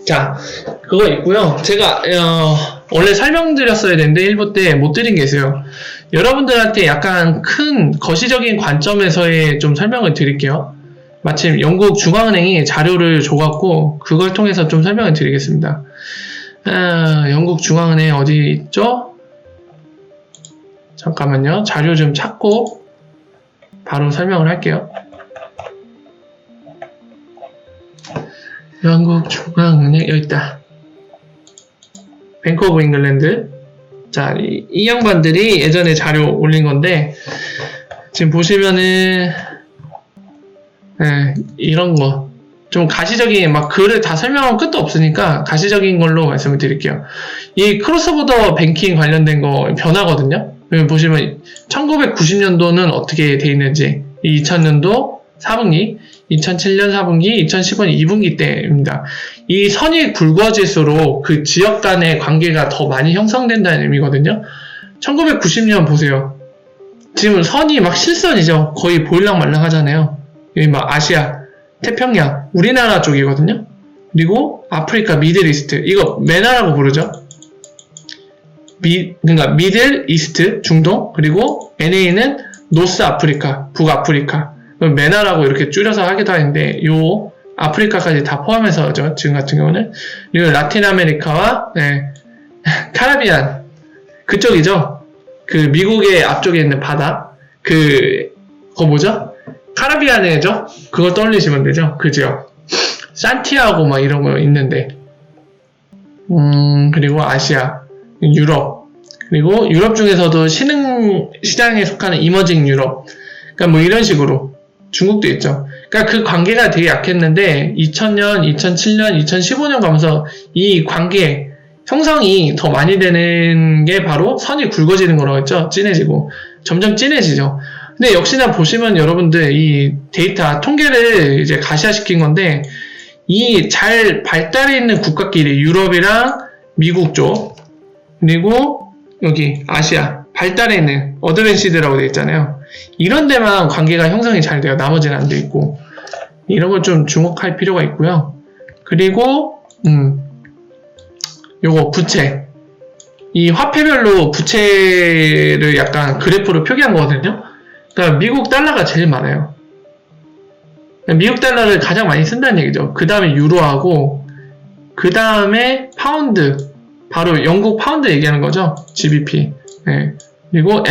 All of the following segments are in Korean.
자, 그거 있고요. 제가 원래 설명드렸어야 되는데 1부 때 못 드린 게 있어요. 여러분들한테 약간 큰 거시적인 관점에서의 좀 설명을 드릴게요. 마침 영국 중앙은행이 자료를 줘갖고 그걸 통해서 좀 설명을 드리겠습니다. 영국 중앙은행 어디 있죠? 잠깐만요. 자료 좀 찾고 바로 설명을 할게요. 영국 중앙은행 여기 있다. 뱅크 오브 잉글랜드. 자, 이 양반들이 예전에 자료 올린 건데 지금 보시면은 이런 거 좀 가시적인 막 글을 다 설명하면 끝도 없으니까 가시적인 걸로 말씀을 드릴게요. 이 크로스보더 뱅킹 관련된 거 변화거든요. 보시면 1990년도는 어떻게 돼 있는지 2000년도 4분기, 2007년 4분기, 2015년 2분기 때입니다. 이 선이 굵어질수록 그 지역 간의 관계가 더 많이 형성된다는 의미거든요. 1990년 보세요. 지금 선이 막 실선이죠. 거의 보일랑말랑 하잖아요. 여기 막 아시아, 태평양, 우리나라 쪽이거든요. 그리고 아프리카, 미들이스트. 이거 메나라고 부르죠. 그러니까 미들 이스트, 중동. 그리고 NA는 노스 아프리카, 북아프리카. 메나라고 이렇게 줄여서 하기도 하는데 요 아프리카까지 다 포함해서죠. 지금 같은 경우는. 그리고 라틴 아메리카와 카리비안 그쪽이죠. 그 미국의 앞쪽에 있는 바다. 그거 뭐죠? 카리비안이죠. 그걸 떠올리시면 되죠. 그 지역. 산티아고 막 이런 거 있는데. 그리고 아시아, 유럽. 그리고 유럽 중에서도 신흥 시장에 속하는 이머징 유럽. 그러니까 뭐 이런 식으로. 중국도 있죠. 그러니까 그 관계가 되게 약했는데 2000년, 2007년, 2015년 가면서 이 관계 형성이 더 많이 되는 게 바로 선이 굵어지는 거라고 했죠. 진해지고. 점점 진해지죠. 근데 역시나 보시면 여러분들 이 데이터 통계를 이제 가시화시킨 건데 이 잘 발달해 있는 국가끼리 유럽이랑 미국 쪽 그리고 여기 아시아 발달해 있는 어드밴시드라고 되어 있잖아요. 이런 데만 관계가 형성이 잘 돼요. 나머지는 안 돼 있고. 이런 걸 좀 주목할 필요가 있고요. 그리고 요거 부채. 이 화폐별로 부채를 약간 그래프로 표기한 거거든요. 그러니까 미국 달러가 제일 많아요. 미국 달러를 가장 많이 쓴다는 얘기죠. 그 다음에 유로하고 그 다음에 파운드. 바로 영국 파운드 얘기하는 거죠. GBP. 네. 그리고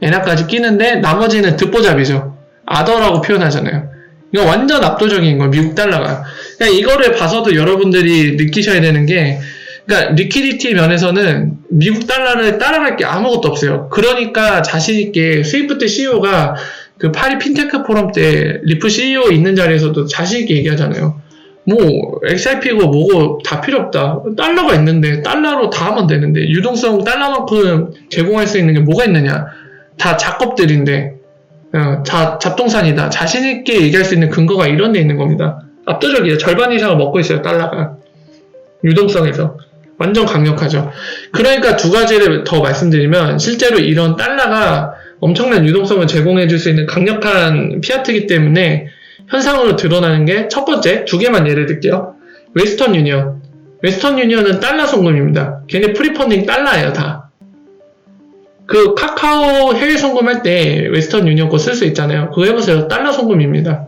엔화까지 끼는데 나머지는 듣보잡이죠. 아더라고 표현하잖아요. 이거 완전 압도적인 거예요. 미국 달러가. 그러니까 이거를 봐서도 여러분들이 느끼셔야 되는 게 그러니까 리퀴디티 면에서는 미국 달러를 따라갈 게 아무것도 없어요. 그러니까 자신있게 스위프트 CEO가 그 파리 핀테크 포럼 때 리프 CEO 있는 자리에서도 자신있게 얘기하잖아요. 뭐 XRP고 뭐고 다 필요 없다. 달러가 있는데 달러로 다 하면 되는데 유동성 달러만큼 제공할 수 있는 게 뭐가 있느냐. 다 작업들인데 잡동산이다. 자신있게 얘기할 수 있는 근거가 이런 데 있는 겁니다. 압도적이에요. 절반 이상을 먹고 있어요. 달러가. 유동성에서. 완전 강력하죠. 그러니까 두 가지를 더 말씀드리면 실제로 이런 달러가 엄청난 유동성을 제공해 줄 수 있는 강력한 피아트이기 때문에 현상으로 드러나는 게 첫 번째, 두 개만 예를 들게요. 웨스턴 유니언. 웨스턴 유니언은 달러 송금입니다. 걔네 프리펀딩 달러예요, 다. 그 카카오 해외 송금할 때 웨스턴 유니언 거 쓸 수 있잖아요. 그거 해보세요. 달러 송금입니다.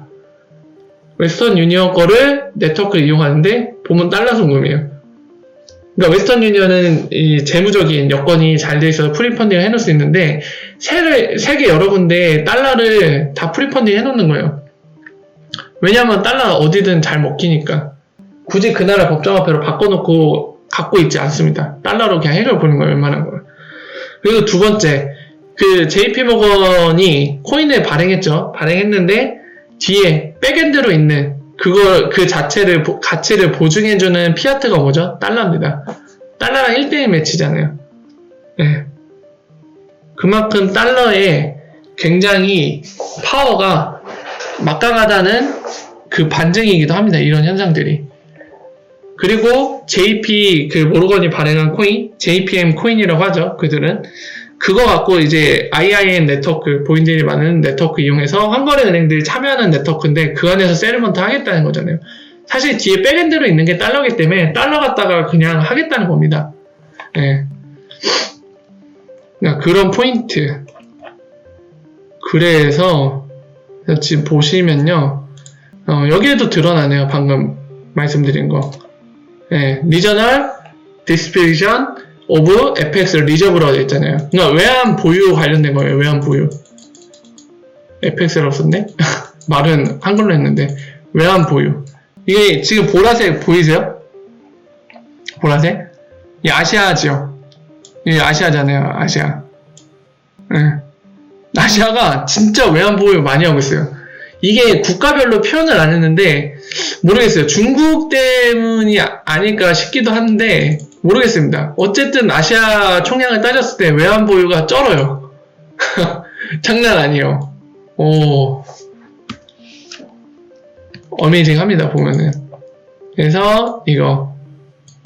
웨스턴 유니언 거를 네트워크를 이용하는데 보면 달러 송금이에요. 그러니까 웨스턴 유니언은 이 재무적인 여건이 잘 돼 있어서 프리펀딩을 해놓을 수 있는데 세계 여러 군데 달러를 다 프리펀딩 해놓는 거예요. 왜냐면 달러 어디든 잘 먹히니까. 굳이 그 나라 법정화폐로 바꿔놓고 갖고 있지 않습니다. 달러로 그냥 해결 보는 거예요. 웬만한 걸. 그리고 두 번째, 그 JP모건이 코인을 발행했죠. 발행했는데 뒤에 백엔드로 있는 그 자체를 가치를 보증해주는 피아트가 뭐죠? 달러입니다. 달러랑 1대1 매치잖아요. 네. 그만큼 달러에 굉장히 파워가 막강하다는 그 반증이기도 합니다. 이런 현상들이. 그리고 JP 그 모르건이 발행한 코인, JPM 코인이라고 하죠. 그들은 그거 갖고 이제 IIN 네트워크, 보인들이 많은 네트워크 이용해서 환거래 은행들이 참여하는 네트워크인데 그 안에서 세틀먼트 하겠다는 거잖아요. 사실 뒤에 백엔드로 있는 게 달러기 때문에 달러 갖다가 그냥 하겠다는 겁니다. 예. 그러니까 그런 포인트. 그래서 지금 보시면요. 여기에도 드러나네요. 방금 말씀드린 거. 예. Regional Distribution of FX Reserve라고 되어 있잖아요. 그러니까 외환 보유 관련된 거예요. 외환 보유. FX라고 썼네? 말은 한글로 했는데 외환 보유. 이게 지금 보라색 보이세요? 보라색? 이 아시아죠. 이 아시아잖아요. 아시아. 네. 아시아가 진짜 외환 보유 많이 하고 있어요. 이게 국가별로 표현을 안 했는데 모르겠어요. 중국 때문이 아닐까 싶기도 한데 모르겠습니다. 어쨌든 아시아 총량을 따졌을 때 외환 보유가 쩔어요. 장난 아니에요. 오, 어메이징합니다. 보면은. 그래서 이거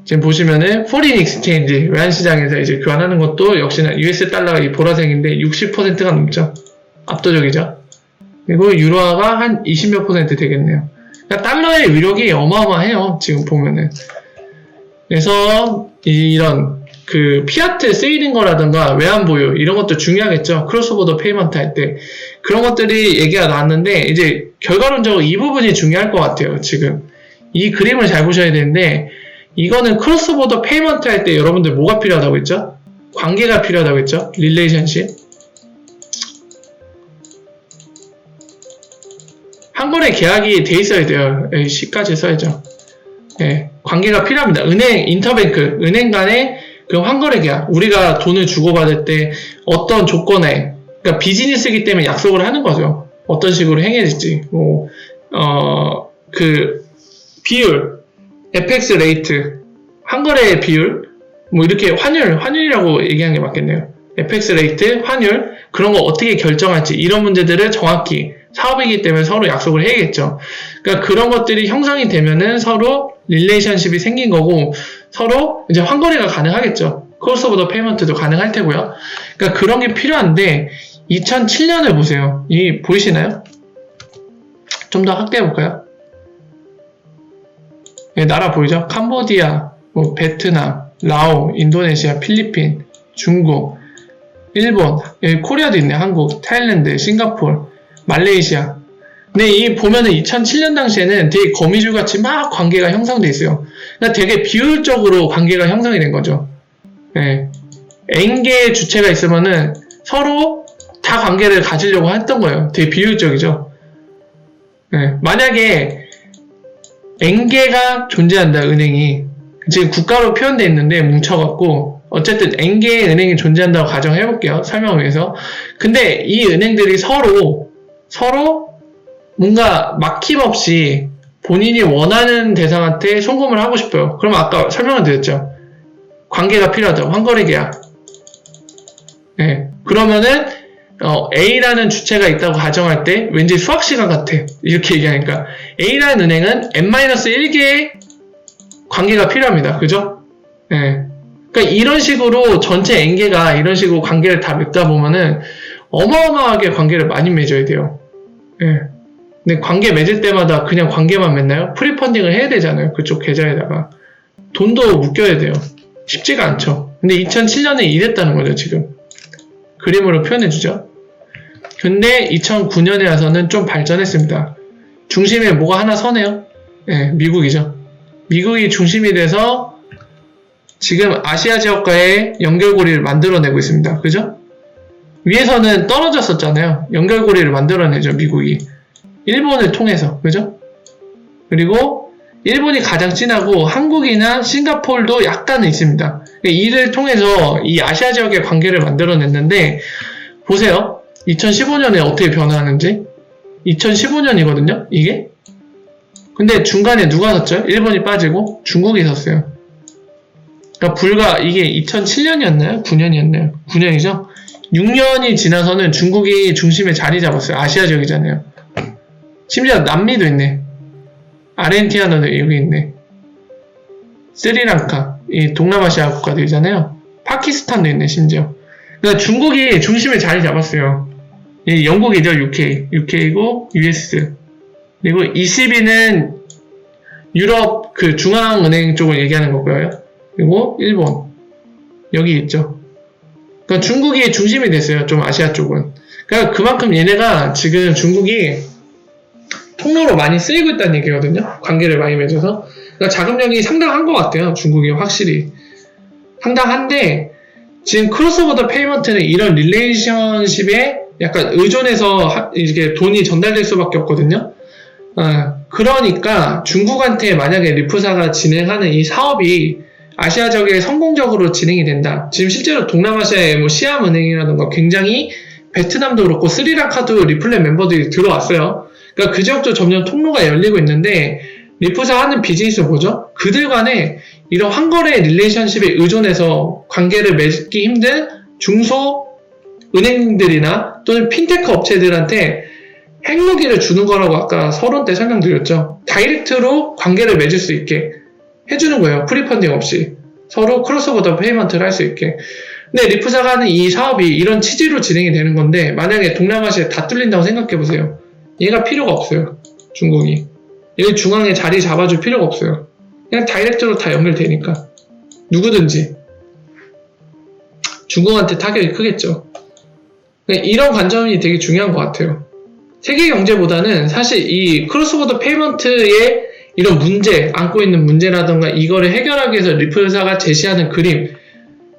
지금 보시면은 foreign exchange 외환 시장에서 이제 교환하는 것도 역시나 US 달러가 이 보라색인데 60%가 넘죠. 압도적이죠. 그리고 유로화가 한 20몇 % 되겠네요. 그러니까 달러의 위력이 어마어마해요. 지금 보면은. 그래서 이런 그 피아트 쓰이는 거라든가 외환 보유 이런 것도 중요하겠죠. 크로스보더 페이먼트 할 때 그런 것들이 얘기가 나왔는데 이제 결과론적으로 이 부분이 중요할 것 같아요. 지금 이 그림을 잘 보셔야 되는데 이거는 크로스보더 페이먼트 할 때 여러분들 뭐가 필요하다고 했죠? 관계가 필요하다고 했죠? 릴레이션십. 한번에 계약이 돼 있어야 돼요. C까지 써야죠. 네, 관계가 필요합니다. 은행, 인터뱅크, 은행 간의 그 환거래 계약. 우리가 돈을 주고받을 때 어떤 조건에, 그러니까 비즈니스이기 때문에 약속을 하는 거죠. 어떤 식으로 행해질지. 그 비율, FX 레이트, 환거래 비율, 뭐 이렇게 환율이라고 얘기하는 게 맞겠네요. FX 레이트, 환율, 그런 거 어떻게 결정할지 이런 문제들을 정확히 사업이기 때문에 서로 약속을 해야겠죠. 그러니까 그런 것들이 형성이 되면은 서로 릴레이션십이 생긴 거고 서로 이제 환거래가 가능하겠죠. 크로스오버 페이먼트도 가능할 테고요. 그러니까 그런 게 필요한데 2007년을 보세요. 이 보이시나요? 좀 더 확대해 볼까요? 네, 나라 보이죠? 캄보디아, 뭐 베트남, 라오, 인도네시아, 필리핀, 중국, 일본, 여기 코리아도 있네. 한국, 타일랜드, 싱가포르, 말레이시아. 근데 이 보면은 2007년 당시에는 되게 거미줄같이 막 관계가 형성돼 있어요. 그러니까 되게 비효율적으로 관계가 형성이 된 거죠. 네. N개의 주체가 있으면은 서로 다 관계를 가지려고 했던 거예요. 되게 비효율적이죠. 네. 만약에 N개가 존재한다, 은행이. 지금 국가로 표현되어 있는데 뭉쳐갖고 어쨌든 N개의 은행이 존재한다고 가정해볼게요. 설명을 위해서. 근데 이 은행들이 서로 뭔가 막힘없이 본인이 원하는 대상한테 송금을 하고 싶어요. 그럼 아까 설명을 드렸죠. 관계가 필요하죠. 환거래 계약. 네. 그러면은 A라는 주체가 있다고 가정할 때 왠지 수학 시간 같아. 이렇게 얘기하니까 A라는 은행은 N-1개의 관계가 필요합니다. 그죠? 네. 그러니까 이런 식으로 전체 N개가 이런 식으로 관계를 다 맺다 보면은 어마어마하게 관계를 많이 맺어야 돼요. 네. 근데 관계 맺을 때마다 그냥 관계만 맺나요? 프리펀딩을 해야 되잖아요. 그쪽 계좌에다가. 돈도 묶여야 돼요. 쉽지가 않죠. 근데 2007년에 이랬다는 거죠, 지금. 그림으로 표현해주죠. 근데 2009년에 와서는 좀 발전했습니다. 중심에 뭐가 하나 서네요. 네, 미국이죠. 미국이 중심이 돼서 지금 아시아 지역과의 연결고리를 만들어내고 있습니다. 그죠? 위에서는 떨어졌었잖아요. 연결고리를 만들어내죠, 미국이. 일본을 통해서. 그죠? 그리고 일본이 가장 진하고 한국이나 싱가포르도 약간은 있습니다. 이를 통해서 이 아시아 지역의 관계를 만들어냈는데 보세요. 2015년에 어떻게 변화하는지. 2015년이거든요, 이게. 근데 중간에 누가 섰죠? 일본이 빠지고 중국이 섰어요. 그러니까 불과 이게 2007년이었나요? 9년이었나요? 9년이죠? 6년이 지나서는 중국이 중심에 자리 잡았어요. 아시아 지역이잖아요. 심지어 남미도 있네. 아르헨티나도 여기 있네. 스리랑카, 이 동남아시아 국가들이잖아요. 파키스탄도 있네, 심지어. 그러니까 중국이 중심에 자리 잡았어요. 이 영국이죠, UK고 US. 그리고 20위는 유럽 그 중앙은행 쪽을 얘기하는 거고요. 그리고 일본 여기 있죠. 그러니까 중국이 중심이 됐어요. 좀 아시아 쪽은. 그러니까 그만큼 얘네가 지금 중국이 통로로 많이 쓰이고 있다는 얘기거든요. 관계를 많이 맺어서. 그러니까 자금력이 상당한 것 같아요. 중국이 확실히. 상당한데 지금 크로스보더 페이먼트는 이런 릴레이션십에 약간 의존해서 이렇게 돈이 전달될 수밖에 없거든요. 그러니까 중국한테 만약에 리프사가 진행하는 이 사업이 아시아적에 성공적으로 진행이 된다. 지금 실제로 동남아시아의 뭐 시암은행이라든가 굉장히 베트남도 그렇고 스리랑카도 리플렛 멤버들이 들어왔어요. 그러니까 그 지역도 점점 통로가 열리고 있는데 리프사 하는 비즈니스 뭐죠? 그들 간에 이런 환거래 릴레이션십에 의존해서 관계를 맺기 힘든 중소 은행들이나 또는 핀테크 업체들한테 핵무기를 주는 거라고 아까 서론 때 설명드렸죠. 다이렉트로 관계를 맺을 수 있게 해주는 거예요. 프리펀딩 없이. 서로 크로스보더 페이먼트를 할 수 있게. 근데 리프사가 하는 이 사업이 이런 취지로 진행이 되는 건데 만약에 동남아시아에 다 뚫린다고 생각해보세요. 얘가 필요가 없어요. 중국이. 여기 중앙에 자리 잡아줄 필요가 없어요. 그냥 다이렉트로 다 연결되니까. 누구든지. 중국한테 타격이 크겠죠. 이런 관점이 되게 중요한 것 같아요. 세계 경제보다는 사실 이 크로스보더 페이먼트의 이런 문제, 안고 있는 문제라던가 이거를 해결하기 위해서 리플사가 제시하는 그림,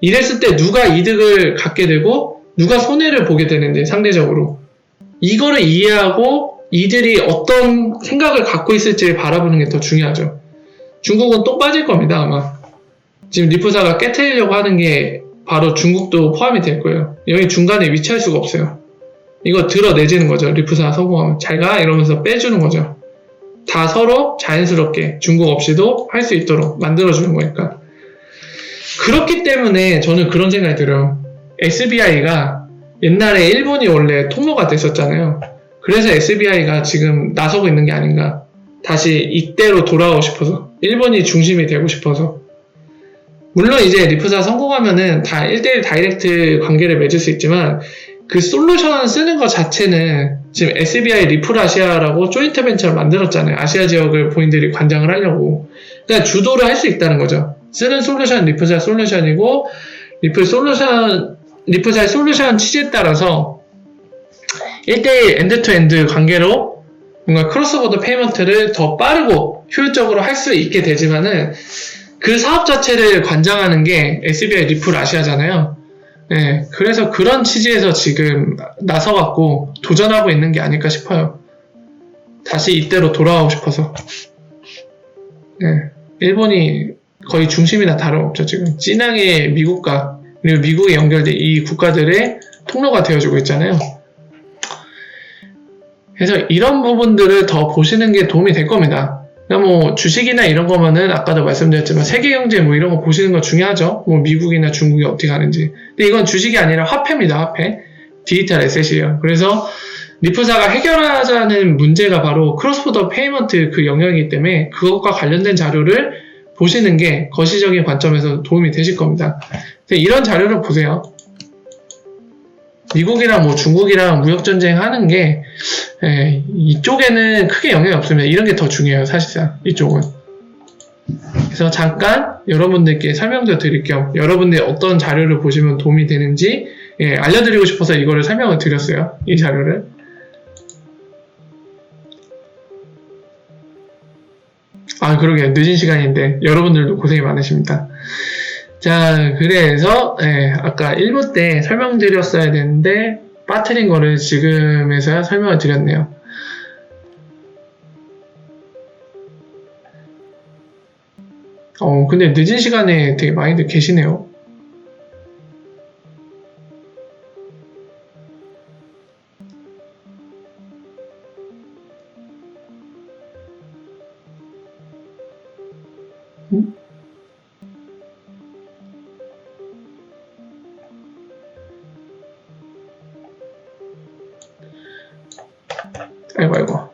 이랬을 때 누가 이득을 갖게 되고 누가 손해를 보게 되는데 상대적으로 이거를 이해하고 이들이 어떤 생각을 갖고 있을지를 바라보는 게 더 중요하죠. 중국은 또 빠질 겁니다. 아마 지금 리프사가 깨트리려고 하는 게 바로 중국도 포함이 될 거예요. 여기 중간에 위치할 수가 없어요. 이거 들어내지는 거죠. 리프사 성공하면 잘가 이러면서 빼주는 거죠. 다 서로 자연스럽게 중국 없이도 할 수 있도록 만들어주는 거니까. 그렇기 때문에 저는 그런 생각이 들어요. SBI가 옛날에 일본이 원래 통로가 됐었잖아요. 그래서 SBI가 지금 나서고 있는 게 아닌가. 다시 이때로 돌아오고 싶어서. 일본이 중심이 되고 싶어서. 물론 이제 리프사 성공하면은 다 1대1 다이렉트 관계를 맺을 수 있지만 그 솔루션 쓰는 것 자체는 지금 SBI 리플아시아라고 조인트 벤처를 만들었잖아요. 아시아 지역을 본인들이 관장을 하려고. 그러니까 주도를 할 수 있다는 거죠. 쓰는 솔루션 리프사 솔루션이고 리프사의 솔루션 취지에 따라서 1대1 엔드-투-엔드 관계로 뭔가 크로스보더 페이먼트를 더 빠르고 효율적으로 할 수 있게 되지만은 그 사업 자체를 관장하는 게 SBI 리플 아시아잖아요. 네, 그래서 그런 취지에서 지금 나서갖고 도전하고 있는 게 아닐까 싶어요. 다시 이때로 돌아가고 싶어서. 네, 일본이 거의 중심이나 다름없죠. 지금 찐하게 미국과 그리고 미국에 연결된 이 국가들의 통로가 되어주고 있잖아요. 그래서 이런 부분들을 더 보시는 게 도움이 될 겁니다. 뭐 주식이나 이런 거면은 아까도 말씀드렸지만 세계 경제 뭐 이런 거 보시는 거 중요하죠. 뭐 미국이나 중국이 어떻게 가는지. 근데 이건 주식이 아니라 화폐입니다. 화폐. 디지털 에셋이에요. 그래서 리프사가 해결하자는 문제가 바로 크로스보더 페이먼트 그 영역이기 때문에 그것과 관련된 자료를 보시는 게 거시적인 관점에서 도움이 되실 겁니다. 이런 자료를 보세요. 미국이랑 뭐 중국이랑 무역전쟁 하는 게 이쪽에는 크게 영향이 없습니다. 이런 게 더 중요해요. 사실상 이쪽은. 그래서 잠깐 여러분들께 설명도 드릴 겸 여러분들이 어떤 자료를 보시면 도움이 되는지 알려드리고 싶어서 이거를 설명을 드렸어요. 이 자료를. 아 그러게요. 늦은 시간인데 여러분들도 고생이 많으십니다. 자, 그래서 아까 1부 때 설명드렸어야 되는데 빠뜨린 거를 지금에서야 설명을 드렸네요. 근데 늦은 시간에 되게 많이들 계시네요. 아이고.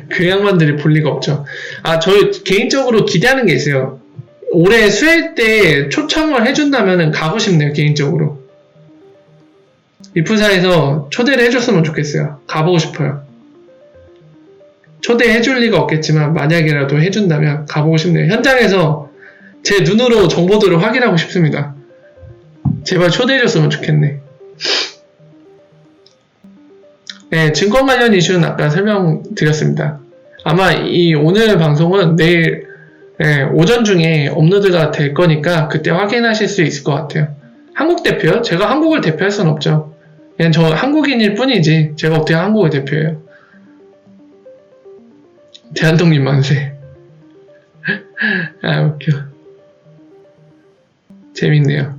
그 양반들이 볼 리가 없죠. 아, 저희 개인적으로 기대하는 게 있어요. 올해 수혜 때 초청을 해준다면 가고 싶네요, 개인적으로. 리프사에서 초대를 해줬으면 좋겠어요. 가보고 싶어요. 초대해줄 리가 없겠지만 만약이라도 해준다면 가보고 싶네요. 현장에서 제 눈으로 정보들을 확인하고 싶습니다. 제발 초대해줬으면 좋겠네. 네, 증권 관련 이슈는 아까 설명드렸습니다. 아마 오늘 방송은 내일 오전 중에 업로드가 될 거니까 그때 확인하실 수 있을 것 같아요. 한국 대표요? 제가 한국을 대표할 순 없죠. 그냥 저 한국인일 뿐이지 제가 어떻게 한국을 대표해요. 대한독립 만세. 아 웃겨. 재밌네요.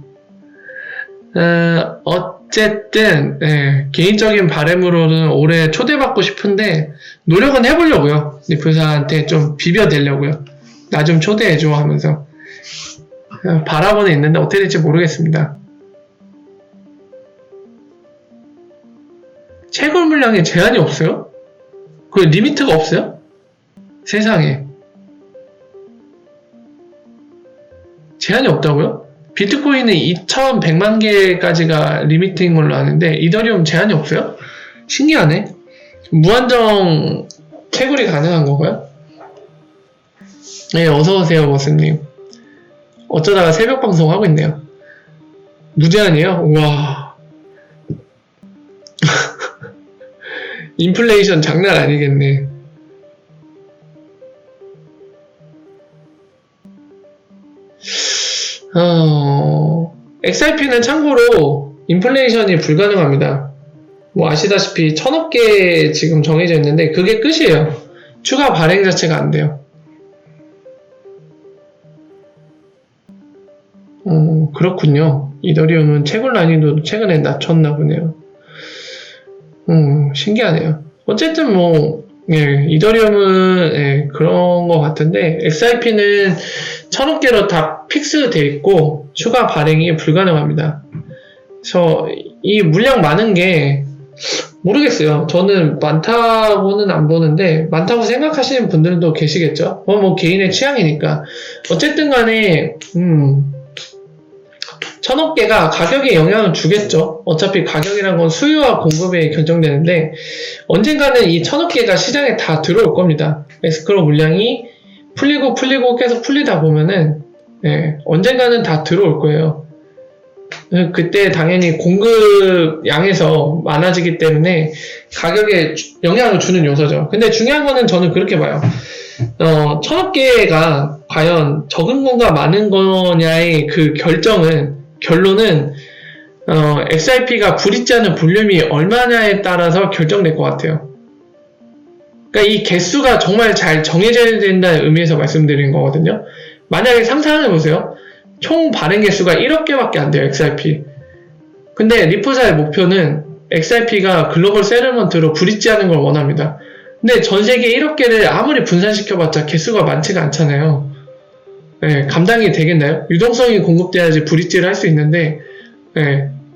어쨌든 개인적인 바람으로는 올해 초대받고 싶은데 노력은 해보려고요. 리프사한테 좀 비벼대려고요. 나 좀 초대해줘 하면서 바라고는 있는데 어떻게 될지 모르겠습니다. 채굴 물량에 제한이 없어요? 그 리미트가 없어요? 세상에. 제한이 없다고요? 비트코인은 2100만 개까지가 리미트인 걸로 아는데 이더리움 제한이 없어요? 신기하네. 무한정 채굴이 가능한 건가요? 네, 어서오세요 버스님. 어쩌다가 새벽 방송 하고 있네요. 무제한이에요? 우와. 인플레이션 장난 아니겠네. XRP는 참고로 인플레이션이 불가능합니다. 뭐 아시다시피 1000억 개 지금 정해져 있는데 그게 끝이에요. 추가 발행 자체가 안 돼요. 그렇군요. 이더리움은 채굴 난이도도 최근에 낮췄나 보네요. 신기하네요. 어쨌든 이더리움은 그런 것 같은데 XRP는 1000억 개로 다 픽스돼 있고 추가 발행이 불가능합니다. 그래서 이 물량 많은 게 모르겠어요. 저는 많다고는 안 보는데 많다고 생각하시는 분들도 계시겠죠. 개인의 취향이니까. 어쨌든 간에 1000억 개가 가격에 영향을 주겠죠. 어차피 가격이란 건 수요와 공급에 결정되는데 언젠가는 이 1000억 개가 시장에 다 들어올 겁니다. 에스크로 물량이 풀리고 계속 풀리다 보면은 언젠가는 다 들어올 거예요. 그때 당연히 공급 양에서 많아지기 때문에 가격에 영향을 주는 요소죠. 근데 중요한 거는 저는 그렇게 봐요. 1000억 개가 과연 적은 건가 많은 거냐의 그 결론은 XRP가 불있지 않은 볼륨이 얼마냐에 따라서 결정될 것 같아요. 그러니까 이 개수가 정말 잘 정해져야 된다는 의미에서 말씀드린 거거든요. 만약에 상상해보세요. 총 발행 개수가 1억 개밖에 안 돼요, XRP. 근데 리프사의 목표는 XRP가 글로벌 세틀먼트로 불있지 않은 걸 원합니다. 근데 전 세계 1억 개를 아무리 분산시켜봤자 개수가 많지가 않잖아요. 감당이 되겠나요? 유동성이 공급돼야지 불있지를 할 수 있는데,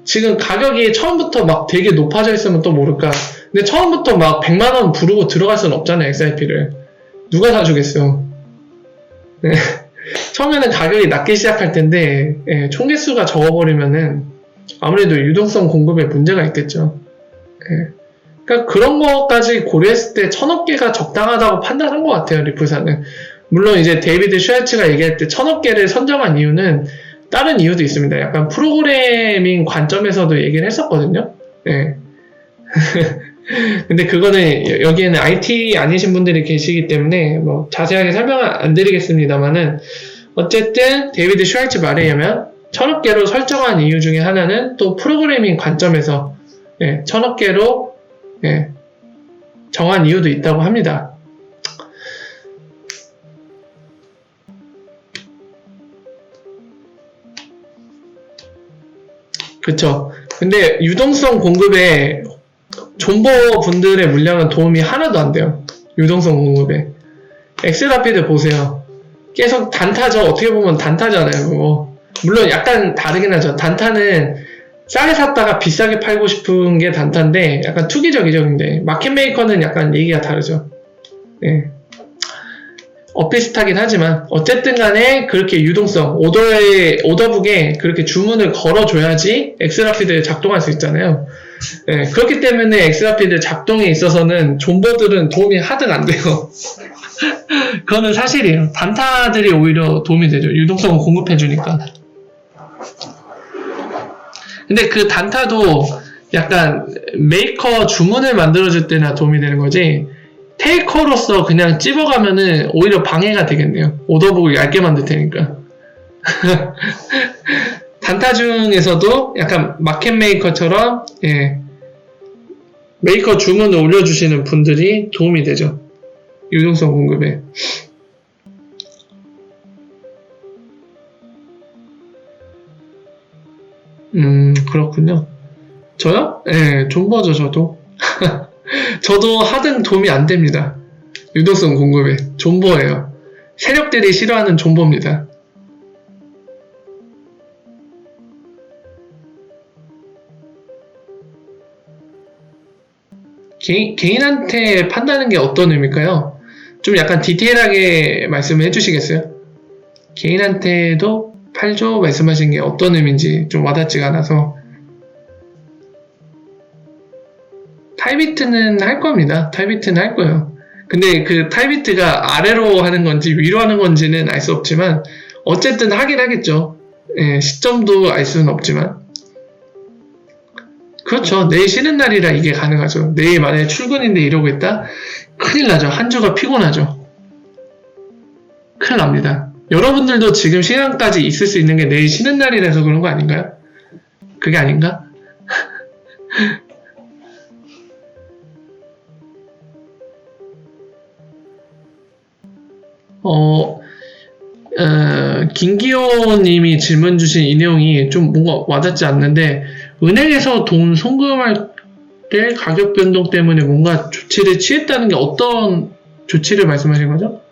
지금 가격이 처음부터 막 되게 높아져 있으면 또 모를까. 근데 처음부터 막 100만원 부르고 들어갈 수는 없잖아요, XRP를. 누가 사주겠어. 처음에는 가격이 낮게 시작할 텐데, 총개수가 적어버리면은 아무래도 유동성 공급에 문제가 있겠죠. 그러니까 그런 것까지 고려했을 때 1000억 개가 적당하다고 판단한 것 같아요, 리프사는. 물론 이제 데이비드 슈왈츠가 얘기할 때 1000억 개를 선정한 이유는 다른 이유도 있습니다. 약간 프로그래밍 관점에서도 얘기를 했었거든요. 근데 그거는 여기에는 IT 아니신 분들이 계시기 때문에 뭐 자세하게 설명은 안 드리겠습니다만은 어쨌든 데이비드 슈왈츠 말에 의하면 1000억 개로 설정한 이유 중에 하나는 또 프로그래밍 관점에서 1000억 개로 정한 이유도 있다고 합니다. 그쵸. 근데 유동성 공급에 존버 분들의 물량은 도움이 하나도 안 돼요. 유동성 공급에. 엑스라피드 보세요. 계속 단타죠. 어떻게 보면 단타잖아요. 그거. 물론 약간 다르긴 하죠. 단타는 싸게 샀다가 비싸게 팔고 싶은 게 단타인데 약간 투기적이죠. 근데 마켓메이커는 약간 얘기가 다르죠. 비슷하긴 하지만 어쨌든 간에 그렇게 유동성, 오더북에 그렇게 주문을 걸어줘야지 엑스라피드 작동할 수 있잖아요. 네, 그렇기 때문에 엑스라피드 작동에 있어서는 존버들은 도움이 하등 안 돼요. 그거는 사실이에요. 단타들이 오히려 도움이 되죠. 유동성을 공급해주니까. 근데 그 단타도 약간 메이커 주문을 만들어줄 때나 도움이 되는 거지, 테이커로서 그냥 찝어가면은 오히려 방해가 되겠네요. 오더북을 얇게 만들 테니까. 단타 중에서도 약간 마켓 메이커처럼, 예, 메이커 주문을 올려주시는 분들이 도움이 되죠. 유동성 공급에. 그렇군요. 저요? 예, 존버죠, 저도. 저도 하등 도움이 안 됩니다. 유동성 공급에. 존버예요. 세력들이 싫어하는 존버입니다. 개인한테 판다는 게 어떤 의미일까요? 좀 약간 디테일하게 말씀을 해주시겠어요? 개인한테도 팔죠? 말씀하신 게 어떤 의미인지 좀 와닿지가 않아서. 타이비트는 할 겁니다. 타이비트는 할 거예요. 근데 그 타이비트가 아래로 하는 건지 위로 하는 건지는 알 수 없지만 어쨌든 하긴 하겠죠. 예, 시점도 알 수는 없지만. 그렇죠. 내일 쉬는 날이라 이게 가능하죠. 내일 만약에 출근인데 이러고 있다? 큰일 나죠. 한 주가 피곤하죠. 큰일 납니다. 여러분들도 지금 시간까지 있을 수 있는 게 내일 쉬는 날이라서 그런 거 아닌가요? 그게 아닌가? 김기호님이 질문 주신 이 내용이 좀 뭔가 와닿지 않는데, 은행에서 돈 송금할 때 가격 변동 때문에 뭔가 조치를 취했다는 게 어떤 조치를 말씀하신 거죠?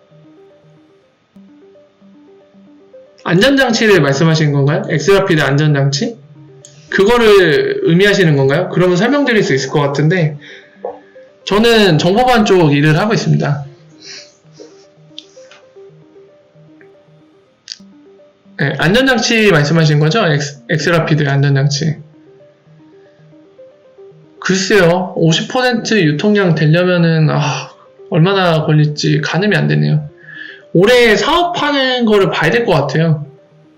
안전장치를 말씀하시는 건가요? 엑스라피드 안전장치? 그거를 의미하시는 건가요? 그러면 설명드릴 수 있을 것 같은데, 저는 정보반 쪽 일을 하고 있습니다. 네, 안전장치 말씀하신 거죠? 엑스라피드 안전장치. 글쎄요, 50% 유통량 되려면은, 얼마나 걸릴지 가늠이 안 되네요. 올해 사업하는 거를 봐야 될 것 같아요.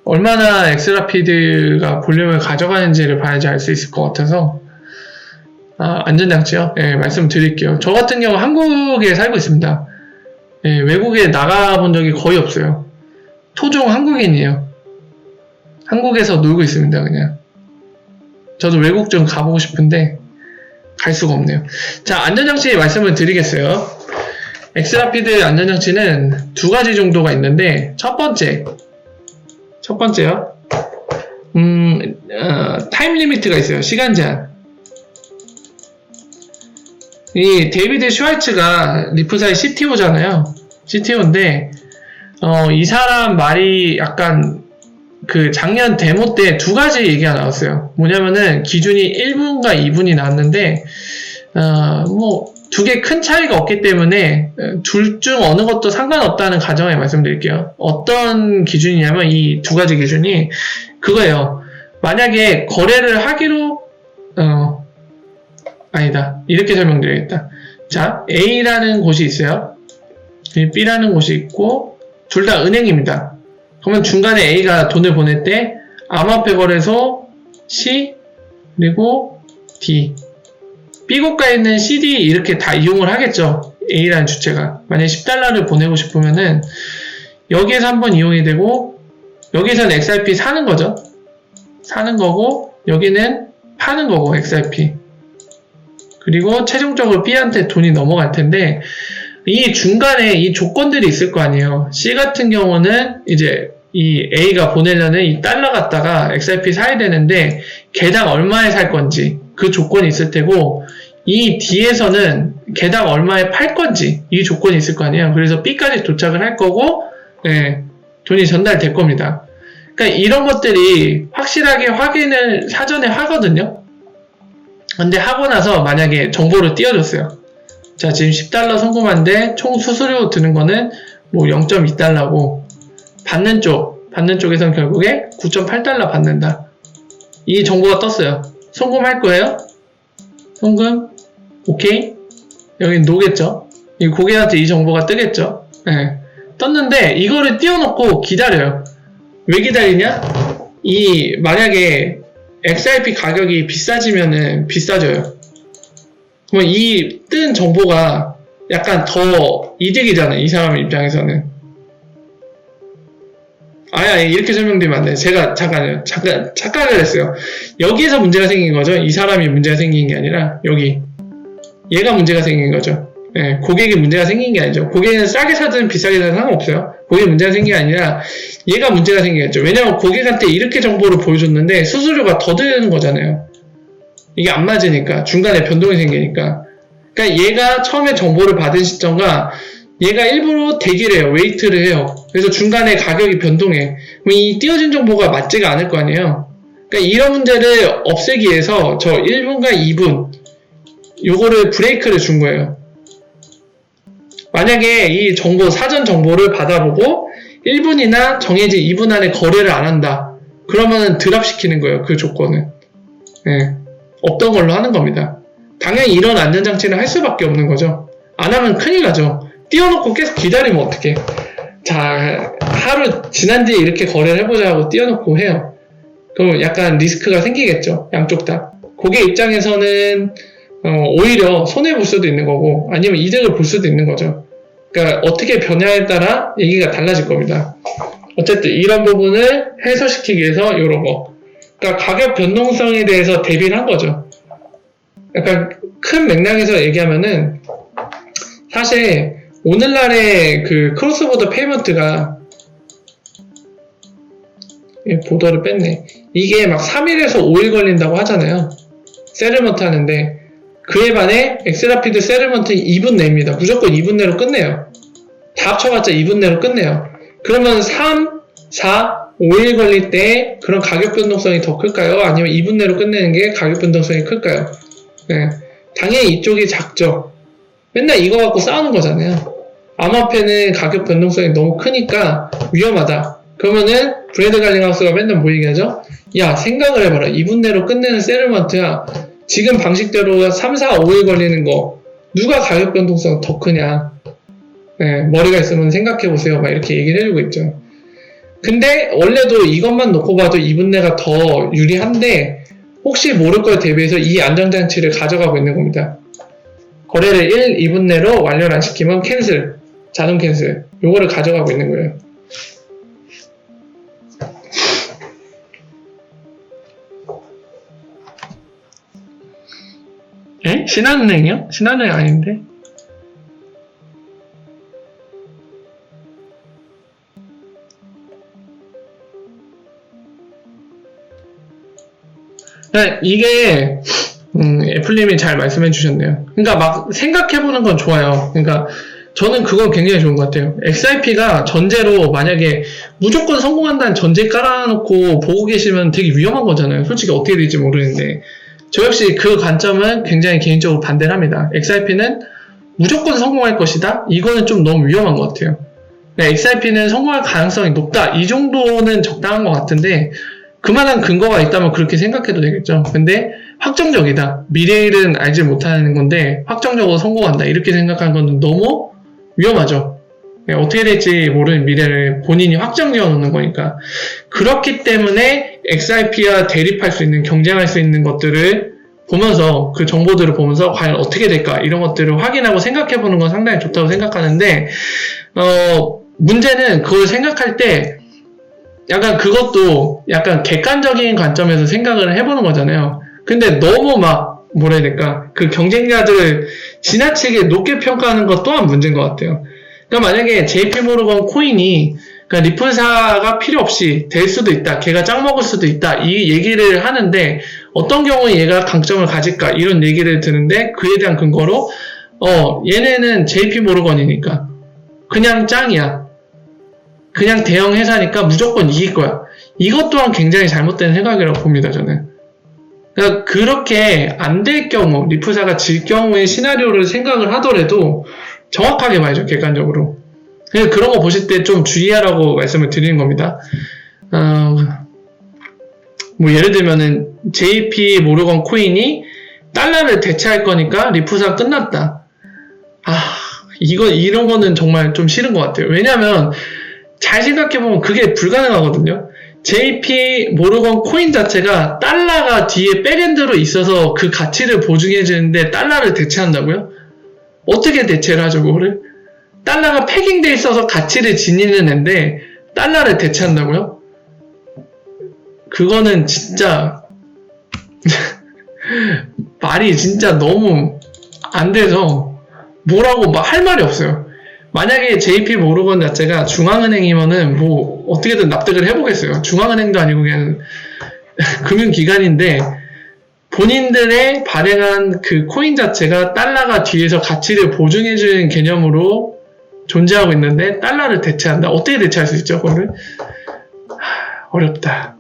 얼마나 엑스라피드가 볼륨을 가져가는지를 봐야지 알 수 있을 것 같아서. 안전장치요? 예, 말씀드릴게요. 저 같은 경우 한국에 살고 있습니다. 예, 외국에 나가본 적이 거의 없어요. 토종 한국인이에요. 한국에서 놀고 있습니다, 그냥. 저도 외국 좀 가보고 싶은데 갈 수가 없네요. 자, 안전장치 말씀을 드리겠어요. 엑스라피드 안전장치는 두 가지 정도가 있는데, 첫 번째요. 타임 리미트가 있어요. 시간 제한. 이 데이비드 슈왈츠가 리프사의 CTO잖아요. CTO인데, 이 사람 말이 약간 그 작년 데모 때 두 가지 얘기가 나왔어요. 뭐냐면은 기준이 1분과 2분이 나왔는데, 두 개 큰 차이가 없기 때문에 둘 중 어느 것도 상관없다는 가정에 말씀드릴게요. 어떤 기준이냐면 이 두 가지 기준이 그거예요. 만약에 거래를 하기로, 아니다. 이렇게 설명드려야겠다. 자, A라는 곳이 있어요. B라는 곳이 있고, 둘 다 은행입니다. 그러면 중간에 A가 돈을 보낼 때 암호화폐 거래소 C 그리고 D, B국가에 있는 CD 이렇게 다 이용을 하겠죠. A라는 주체가 만약에 $10를 보내고 싶으면은 여기에서 한번 이용이 되고, 여기서는 XRP 사는 거죠. 사는 거고, 여기는 파는 거고, XRP. 그리고 최종적으로 B한테 돈이 넘어갈 텐데, 이 중간에 이 조건들이 있을 거 아니에요. C 같은 경우는 이제 이 A가 보내려는 이 달러 갖다가 XRP 사야 되는데 개당 얼마에 살 건지 그 조건이 있을 테고, 이 D에서는 개당 얼마에 팔 건지 이 조건이 있을 거 아니에요. 그래서 B까지 도착을 할 거고, 네, 돈이 전달될 겁니다. 그러니까 이런 것들이 확실하게 확인을 사전에 하거든요. 근데 하고 나서 만약에 정보를 띄워줬어요. 자, 지금 $10 송금한데 총 수수료 드는 거는 뭐 0.2달러고 받는 쪽에서는 결국에 9.8달러 받는다. 이 정보가 떴어요. 송금할 거예요? 송금? 오케이? 여긴 노겠죠? 이 고객한테 이 정보가 뜨겠죠? 네. 떴는데 이거를 띄워놓고 기다려요. 왜 기다리냐? 만약에 XRP 가격이 비싸지면은 비싸져요. 그럼 이 뜬 정보가 약간 더 이득이잖아요. 이 사람 입장에서는. 이렇게 설명드리면 안 돼요. 제가 잠깐 착각을 했어요. 여기에서 문제가 생긴 거죠. 이 사람이 문제가 생긴 게 아니라 얘가 문제가 생긴 거죠. 네, 고객이 문제가 생긴 게 아니죠. 고객은 싸게 사든 비싸게 사든 상관없어요. 고객이 문제가 생긴 게 아니라 얘가 문제가 생기겠죠. 왜냐면 고객한테 이렇게 정보를 보여줬는데 수수료가 더 드는 거잖아요. 이게 안 맞으니까. 중간에 변동이 생기니까. 그러니까 얘가 처음에 정보를 받은 시점과 얘가 일부러 대기를 해요. 웨이트를 해요. 그래서 중간에 가격이 변동해. 그럼 이 띄어진 정보가 맞지가 않을 거 아니에요. 그러니까 이런 문제를 없애기 위해서 저 1분과 2분 요거를 브레이크를 준 거예요. 만약에 이 정보, 사전 정보를 받아보고 1분이나 정해진 2분 안에 거래를 안 한다. 그러면 드랍시키는 거예요. 그 조건은. 네. 없던 걸로 하는 겁니다. 당연히 이런 안전장치를 할 수밖에 없는 거죠. 안 하면 큰일 나죠. 띄워놓고 계속 기다리면 어떡해. 자, 하루 지난 뒤에 이렇게 거래를 해보자 하고 띄워놓고 해요. 그럼 약간 리스크가 생기겠죠. 양쪽 다. 고객 입장에서는 오히려 손해볼 수도 있는 거고 아니면 이득을 볼 수도 있는 거죠. 그러니까 어떻게 변화에 따라 얘기가 달라질 겁니다. 어쨌든 이런 부분을 해소시키기 위해서 이런 거. 그러니까 가격 변동성에 대해서 대비를 한 거죠. 약간 큰 맥락에서 얘기하면은 사실 오늘날의 그 크로스보더 페이먼트가 보더를 뺐네. 이게 막 3일에서 5일 걸린다고 하잖아요. 세틀먼트 하는데 그에 반해 엑스라피드 세틀먼트 2분 내입니다. 무조건 2분 내로 끝내요. 다 합쳐봤자 2분 내로 끝내요. 그러면 3, 4, 5일 걸릴 때 그런 가격 변동성이 더 클까요? 아니면 2분 내로 끝내는 게 가격 변동성이 클까요? 네. 당연히 이쪽이 작죠. 맨날 이거 갖고 싸우는 거잖아요. 암호화폐는 가격 변동성이 너무 크니까 위험하다. 그러면은 브래드 갈링하우스가 맨날 뭐 얘기하죠? 야, 생각을 해봐라. 2분 내로 끝내는 세틀먼트야. 지금 방식대로 3, 4, 5일 걸리는 거 누가 가격 변동성 더 크냐. 네, 머리가 있으면 생각해보세요. 막 이렇게 얘기를 해주고 있죠. 근데 원래도 이것만 놓고 봐도 2분 내가 더 유리한데 혹시 모를 걸 대비해서 이 안전장치를 가져가고 있는 겁니다. 거래를 1, 2분 내로 완료를 안 시키면 캔슬, 자동 캔슬 요거를 가져가고 있는 거예요. 에? 신한은행이요? 신한은행 아닌데? 이게 애플님이 잘 말씀해 주셨네요. 그러니까 막 생각해보는 건 좋아요. 그러니까 저는 그건 굉장히 좋은 것 같아요. XRP가 전제로 만약에 무조건 성공한다는 전제 깔아놓고 보고 계시면 되게 위험한 거잖아요. 솔직히 어떻게 될지 모르는데 저 역시 그 관점은 굉장히 개인적으로 반대를 합니다. XRP는 무조건 성공할 것이다? 이거는 좀 너무 위험한 것 같아요. XRP는 성공할 가능성이 높다. 이 정도는 적당한 것 같은데 그만한 근거가 있다면 그렇게 생각해도 되겠죠. 근데 확정적이다. 미래일은 알지 못하는 건데 확정적으로 성공한다. 이렇게 생각하는 건 너무 위험하죠. 어떻게 될지 모르는 미래를 본인이 확정지어 놓는 거니까. 그렇기 때문에 XRP와 대립할 수 있는, 경쟁할 수 있는 것들을 보면서 그 정보들을 보면서 과연 어떻게 될까 이런 것들을 확인하고 생각해보는 건 상당히 좋다고 생각하는데 문제는 그걸 생각할 때 약간 그것도 약간 객관적인 관점에서 생각을 해보는 거잖아요. 근데 너무 막 뭐라 해야 될까 그 경쟁자들을 지나치게 높게 평가하는 것 또한 문제인 것 같아요. 그러니까 만약에 JP모르건 코인이 그러니까 리플사가 필요 없이 될 수도 있다. 걔가 짱 먹을 수도 있다. 이 얘기를 하는데 어떤 경우에 얘가 강점을 가질까 이런 얘기를 드는데 그에 대한 근거로 얘네는 JP모르건이니까 그냥 짱이야. 그냥 대형 회사니까 무조건 이길 거야. 이것 또한 굉장히 잘못된 생각이라고 봅니다, 저는. 그러니까 그렇게 안 될 경우, 리플사가 질 경우의 시나리오를 생각을 하더라도 정확하게 말이죠, 객관적으로. 그냥 그런 거 보실 때 좀 주의하라고 말씀을 드리는 겁니다. 뭐 예를 들면은 JP 모르건 코인이 달러를 대체할 거니까 리프사 끝났다. 이런 거는 정말 좀 싫은 것 같아요. 왜냐면 잘 생각해보면 그게 불가능하거든요. JP 모르건 코인 자체가 달러가 뒤에 백엔드로 있어서 그 가치를 보증해주는데 달러를 대체한다고요? 어떻게 대체를 하죠, 그거를? 달러가 패깅돼 있어서 가치를 지니는 앤데 달러를 대체한다고요? 그거는 진짜 말이 진짜 너무 안 돼서 뭐라고 막 할 말이 없어요. 만약에 JP 모르건 자체가 중앙은행이면은 뭐 어떻게든 납득을 해보겠어요. 중앙은행도 아니고 그냥 금융기관인데 본인들의 발행한 그 코인 자체가 달러가 뒤에서 가치를 보증해주는 개념으로 존재하고 있는데 달러를 대체한다. 어떻게 대체할 수 있죠, 그거를? 어렵다.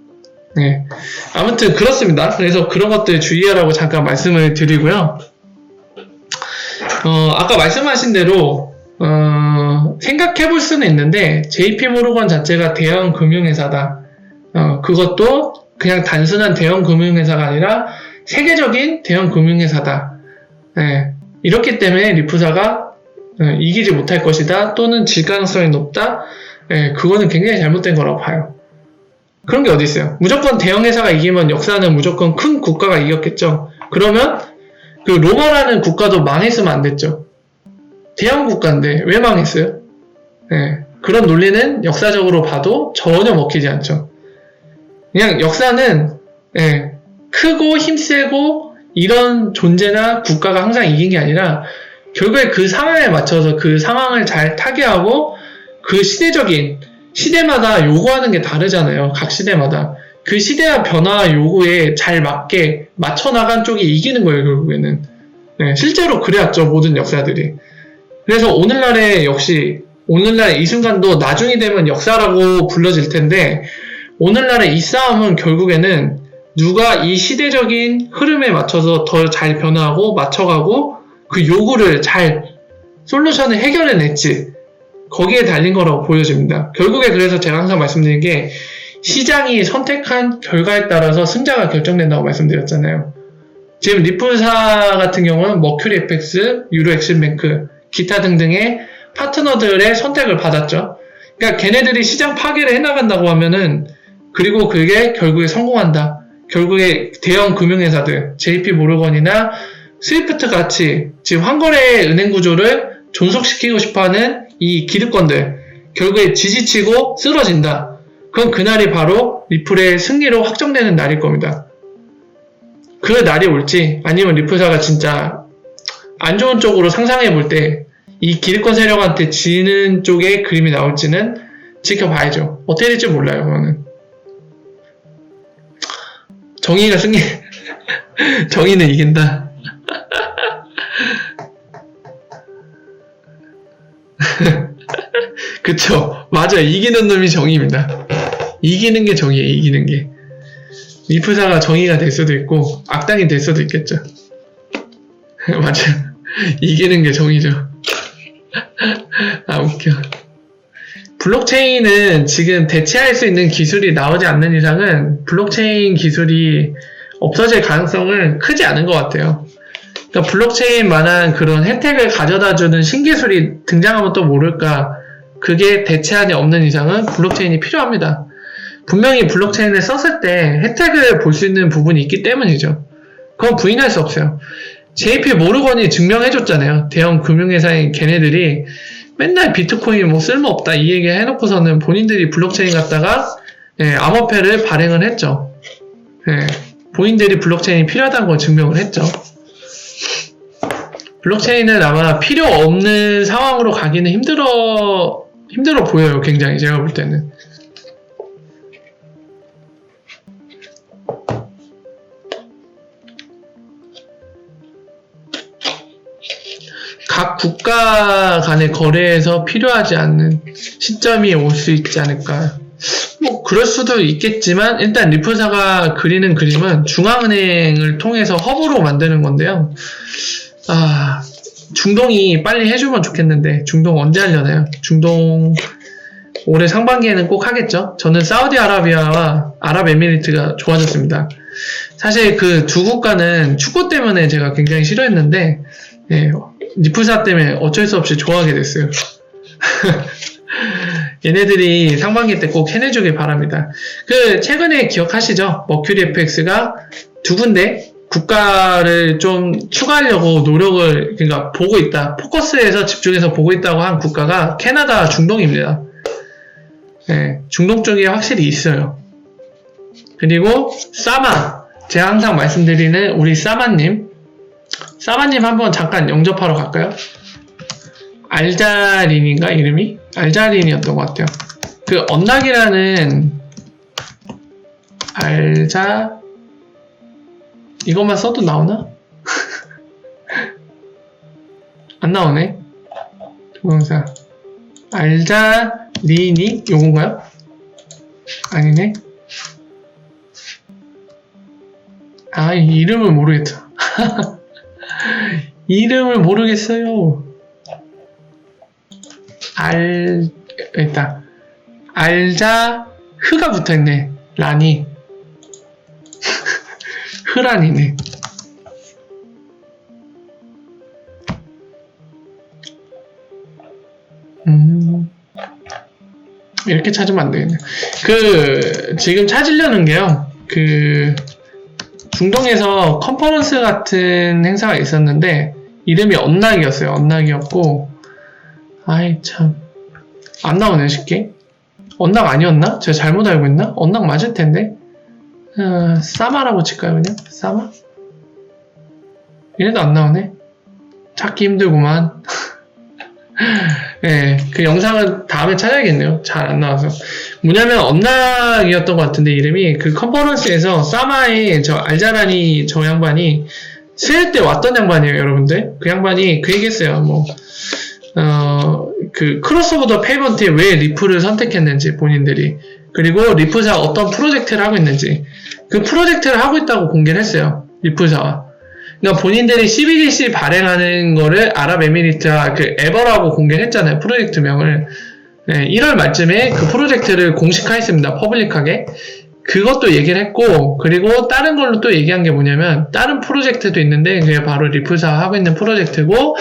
네. 아무튼 그렇습니다. 그래서 그런 것들 주의하라고 잠깐 말씀을 드리고요. 아까 말씀하신 대로 생각해 볼 수는 있는데 JP 모르건 자체가 대형 금융회사다. 그것도 그냥 단순한 대형 금융회사가 아니라 세계적인 대형 금융회사다. 네. 이렇기 때문에 리프사가 이기지 못할 것이다 또는 질 가능성이 높다. 네. 그거는 굉장히 잘못된 거라고 봐요. 그런 게 어디 있어요? 무조건 대형 회사가 이기면 역사는 무조건 큰 국가가 이겼겠죠. 그러면 그 로마라는 국가도 망했으면 안 됐죠. 대형 국가인데 왜 망했어요? 네, 그런 논리는 역사적으로 봐도 전혀 먹히지 않죠. 그냥 역사는 크고 힘세고 이런 존재나 국가가 항상 이긴 게 아니라 결국에 그 상황에 맞춰서 그 상황을 잘 타개하고 그 시대마다 요구하는 게 다르잖아요. 각 시대마다. 그 시대와 변화 요구에 잘 맞게 맞춰나간 쪽이 이기는 거예요, 결국에는. 네, 실제로 그래왔죠, 모든 역사들이. 그래서 오늘날에 이 순간도 나중이 되면 역사라고 불러질 텐데, 오늘날의 이 싸움은 결국에는 누가 이 시대적인 흐름에 맞춰서 더 잘 변화하고 맞춰가고 그 요구를 잘 솔루션을 해결해냈지. 거기에 달린 거라고 보여집니다. 결국에 그래서 제가 항상 말씀드린 게 시장이 선택한 결과에 따라서 승자가 결정된다고 말씀드렸잖아요. 지금 리프사 같은 경우는 머큐리 FX, 유로 엑신뱅크, 기타 등등의 파트너들의 선택을 받았죠. 그러니까 걔네들이 시장 파괴를 해나간다고 하면은 그리고 그게 결국에 성공한다. 결국에 대형 금융회사들, JP 모르건이나 스위프트 같이 지금 환거래 은행 구조를 존속시키고 싶어하는 이 기득권들 결국에 지지치고 쓰러진다. 그럼 그날이 바로 리플의 승리로 확정되는 날일 겁니다. 그 날이 올지 아니면 리플사가 진짜 안 좋은 쪽으로 상상해 볼 때 이 기득권 세력한테 지는 쪽의 그림이 나올지는 지켜봐야죠. 어떻게 될지 몰라요. 그거는 정의가 승리 정의는 이긴다. 그쵸. 맞아요. 이기는 놈이 정의입니다. 이기는 게 정의예요. 이기는 게. 리프사가 정의가 될 수도 있고 악당이 될 수도 있겠죠. 맞아요. 이기는 게 정의죠. 웃겨. 블록체인은 지금 대체할 수 있는 기술이 나오지 않는 이상은 블록체인 기술이 없어질 가능성은 크지 않은 것 같아요. 그러니까 블록체인만한 그런 혜택을 가져다주는 신기술이 등장하면 또 모를까. 그게 대체안이 없는 이상은 블록체인이 필요합니다. 분명히 블록체인을 썼을 때 혜택을 볼 수 있는 부분이 있기 때문이죠. 그건 부인할 수 없어요. JP 모르건이 증명해줬잖아요. 대형 금융회사인 걔네들이 맨날 비트코인 뭐 쓸모없다 이 얘기 해놓고서는 본인들이 블록체인 갖다가 암호화폐를 발행을 했죠. 본인들이 블록체인이 필요하다는 걸 증명을 했죠. 블록체인은 아마 필요 없는 상황으로 가기는 힘들어 보여요. 굉장히 제가 볼 때는. 각 국가 간의 거래에서 필요하지 않는 시점이 올 수 있지 않을까. 뭐 그럴 수도 있겠지만 일단 리플사가 그리는 그림은 중앙은행을 통해서 허브로 만드는 건데요. 중동이 빨리 해주면 좋겠는데 중동 언제 하려나요? 중동 올해 상반기에는 꼭 하겠죠. 저는 사우디아라비아와 아랍에미리트가 좋아졌습니다. 사실 그 두 국가는 축구 때문에 제가 굉장히 싫어했는데 리프사 때문에 어쩔 수 없이 좋아하게 됐어요. 얘네들이 상반기 때 꼭 해내주길 바랍니다. 그 최근에 기억하시죠? 머큐리 FX가 두 군데 국가를 좀 추가하려고 노력을 그러니까 보고 있다. 포커스에서 집중해서 보고 있다고 한 국가가 캐나다 중동입니다. 중동 쪽에 확실히 있어요. 그리고 사마, 제가 항상 말씀드리는 우리 사마님 한번 잠깐 영접하러 갈까요? 알자린인가 이름이? 알자린이었던 것 같아요. 그 언락이라는 이것만 써도 나오나? 안 나오네. 동영상 알자린이 요건가요? 아니네. 이름을 모르겠다. 이름을 모르겠어요. 일단 흐가 붙어있네. 란이 흐란이네. 이렇게 찾으면 안 되겠네. 지금 찾으려는 게요. 중동에서 컨퍼런스 같은 행사가 있었는데, 이름이 언락이었어요. 언락이었고, 참. 안 나오네, 쉽게. 언락 아니었나? 제가 잘못 알고 있나? 언락 맞을 텐데. 사마라고 칠까요, 그냥? 사마? 얘네도 안 나오네. 찾기 힘들구만. 그 영상은 다음에 찾아야겠네요. 잘 안 나와서. 뭐냐면, 언락이었던 것 같은데, 이름이. 그 컨퍼런스에서 사마의 알자라니 양반이 스웨 때 왔던 양반이에요, 여러분들. 그 양반이 그 얘기 했어요. 크로스 오버 더 페이먼트에 왜 리프를 선택했는지, 본인들이. 그리고 리프사가 어떤 프로젝트를 하고 있는지. 그 프로젝트를 하고 있다고 공개를 했어요. 리프사와. 그러니까 본인들이 CBDC 발행하는 거를 아랍에미리트와 에버라고 공개를 했잖아요. 프로젝트명을. 1월 말쯤에 그 프로젝트를 공식화했습니다. 퍼블릭하게. 그것도 얘기를 했고, 그리고 다른 걸로 또 얘기한 게 뭐냐면, 다른 프로젝트도 있는데, 그게 바로 리프사가 하고 있는 프로젝트고,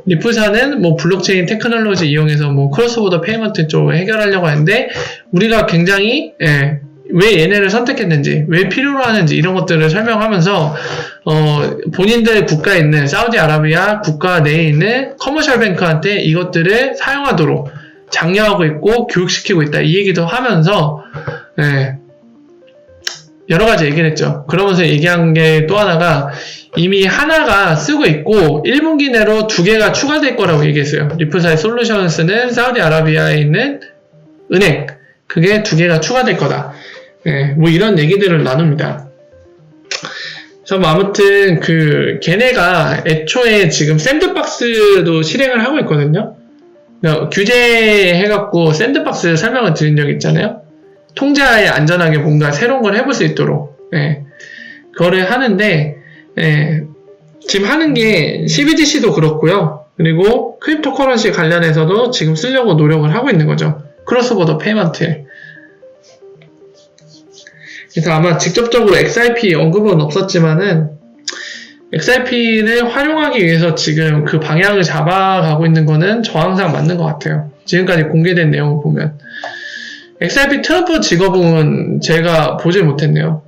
리프사는 블록체인 테크놀로지 이용해서 크로스보더 페이먼트 쪽을 해결하려고 하는데, 우리가 굉장히, 왜 얘네를 선택했는지, 왜 필요로 하는지, 이런 것들을 설명하면서, 본인들 국가에 있는, 사우디아라비아 국가 내에 있는 커머셜 뱅크한테 이것들을 사용하도록 장려하고 있고, 교육시키고 있다. 이 얘기도 하면서, 여러 가지 얘기를 했죠. 그러면서 얘기한 게 또 하나가 이미 하나가 쓰고 있고 1분기 내로 2개가 추가될 거라고 얘기했어요. 리프사의 솔루션스는 사우디아라비아에 있는 은행 그게 2개가 추가될 거다. 이런 얘기들을 나눕니다. 그래서 아무튼 걔네가 애초에 지금 샌드박스도 실행을 하고 있거든요. 규제해갖고 샌드박스 설명을 드린 적 있잖아요. 통제하에 안전하게 뭔가 새로운 걸 해볼 수 있도록 그거를 하는데 지금 하는 게 CBDC도 그렇고요. 그리고 크립토커런시 관련해서도 지금 쓰려고 노력을 하고 있는 거죠. 크로스보더 페이먼트에. 그래서 아마 직접적으로 XRP 언급은 없었지만은 XRP를 활용하기 위해서 지금 그 방향을 잡아가고 있는 거는 저 항상 맞는 것 같아요. 지금까지 공개된 내용을 보면. XRP 트럼프 직업은 제가 보질 못했네요.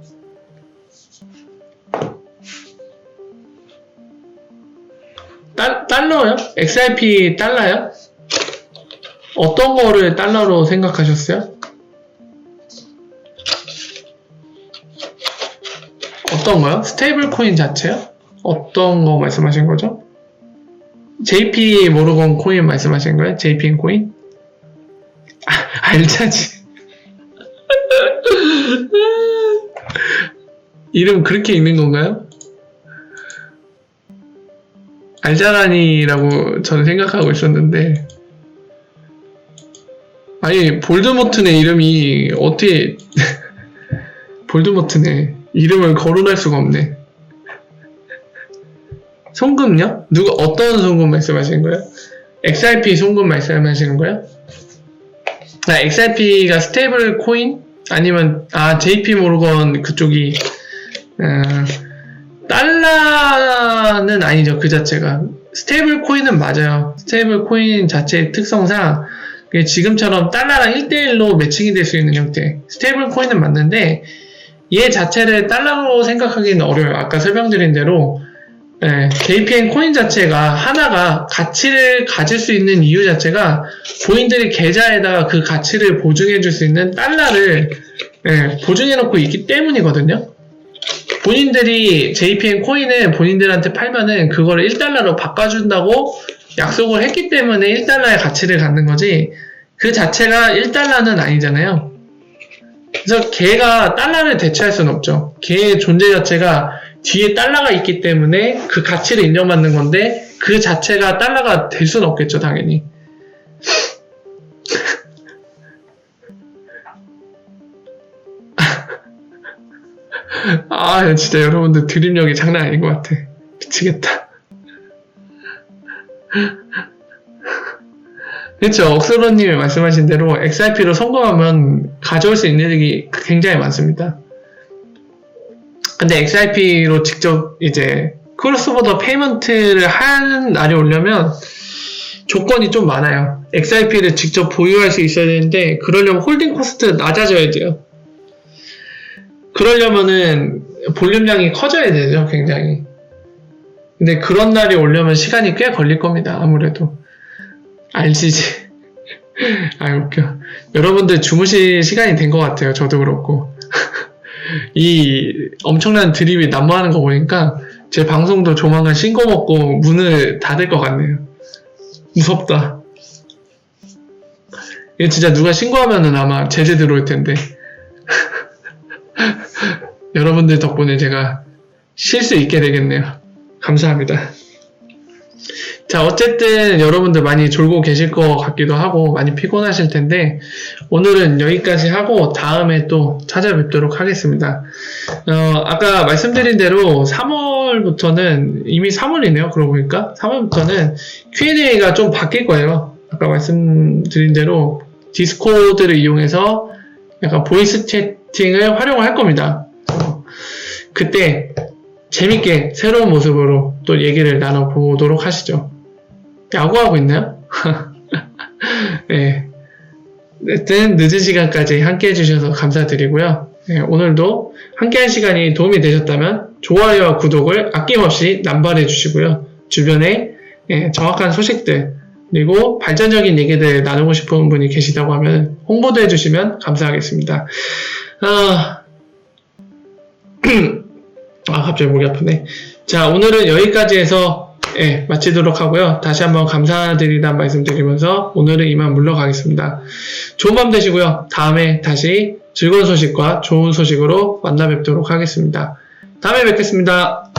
달러요? XRP 달러요? 어떤 거를 달러로 생각하셨어요? 어떤 거요? 스테이블 코인 자체요? 어떤 거 말씀하신 거죠? JP 모르건 코인 말씀하신 거예요? JP 코인? 알자지. 이름 그렇게 읽는 건가요? 알자라니라고 저는 생각하고 있었는데 아니 볼드모트네 이름이 어떻게 볼드모트네 이름을 거론할 수가 없네. 송금요? 어떤 송금 말씀하시는 거예요? XRP 송금 말씀하시는 거예요? XRP가 스테이블 코인? 아니면, JP 모르건 그쪽이, 달러는 아니죠, 그 자체가. 스테이블 코인은 맞아요. 스테이블 코인 자체의 특성상, 지금처럼 달러랑 1대1로 매칭이 될 수 있는 형태. 스테이블 코인은 맞는데, 얘 자체를 달러로 생각하기는 어려워요. 아까 설명드린 대로, JPN 코인 자체가 하나가 가치를 가질 수 있는 이유 자체가 본인들이 계좌에다가 그 가치를 보증해 줄 수 있는 달러를 보증해 놓고 있기 때문이거든요. 본인들이 JPN 코인을 본인들한테 팔면은 그거를 1달러로 바꿔준다고 약속을 했기 때문에 1달러의 가치를 갖는 거지 그 자체가 1달러는 아니잖아요. 그래서 걔가 달러를 대체할 수는 없죠. 걔의 존재 자체가 뒤에 달러가 있기 때문에 그 가치를 인정받는 건데 그 자체가 달러가 될 수는 없겠죠, 당연히. 진짜 여러분들 드립력이 장난 아닌 것 같아. 미치겠다. 그렇죠. 억스로님이 말씀하신 대로 XRP로 송금하면 가져올 수 있는 일이 굉장히 많습니다. 근데 XRP로 직접 이제 크로스보더 페이먼트를 하는 날이 오려면 조건이 좀 많아요. XRP를 직접 보유할 수 있어야 되는데 그러려면 홀딩 코스트 낮아져야 돼요. 그러려면은 볼륨량이 커져야 되죠, 굉장히. 근데 그런 날이 오려면 시간이 꽤 걸릴 겁니다, 아무래도. 알지지. 웃겨. 여러분들 주무실 시간이 된 것 같아요, 저도 그렇고. 이 엄청난 드립이 난무하는 거 보니까 제 방송도 조만간 신고 먹고 문을 닫을 것 같네요. 무섭다. 이거 진짜 누가 신고하면은 아마 제재 들어올 텐데. 여러분들 덕분에 제가 쉴 수 있게 되겠네요. 감사합니다. 자, 어쨌든 여러분들 많이 졸고 계실 것 같기도 하고 많이 피곤하실 텐데 오늘은 여기까지 하고 다음에 또 찾아뵙도록 하겠습니다. 아까 말씀드린 대로 3월부터는 이미 3월이네요. 그러고 보니까 3월부터는 Q&A가 좀 바뀔 거예요. 아까 말씀드린 대로 디스코드를 이용해서 약간 보이스 채팅을 활용을 할 겁니다. 그때 재밌게 새로운 모습으로 또 얘기를 나눠보도록 하시죠. 야구하고 있나요? 네. 하여튼 늦은 시간까지 함께 해주셔서 감사드리고요. 네, 오늘도 함께한 시간이 도움이 되셨다면 좋아요와 구독을 아낌없이 남발해 주시고요. 주변에 정확한 소식들 그리고 발전적인 얘기들 나누고 싶은 분이 계시다고 하면 홍보도 해주시면 감사하겠습니다. 갑자기 목이 아프네. 자, 오늘은 여기까지 해서 마치도록 하고요. 다시 한번 감사드리다는 말씀 드리면서 오늘은 이만 물러가겠습니다. 좋은 밤 되시고요. 다음에 다시 즐거운 소식과 좋은 소식으로 만나 뵙도록 하겠습니다. 다음에 뵙겠습니다.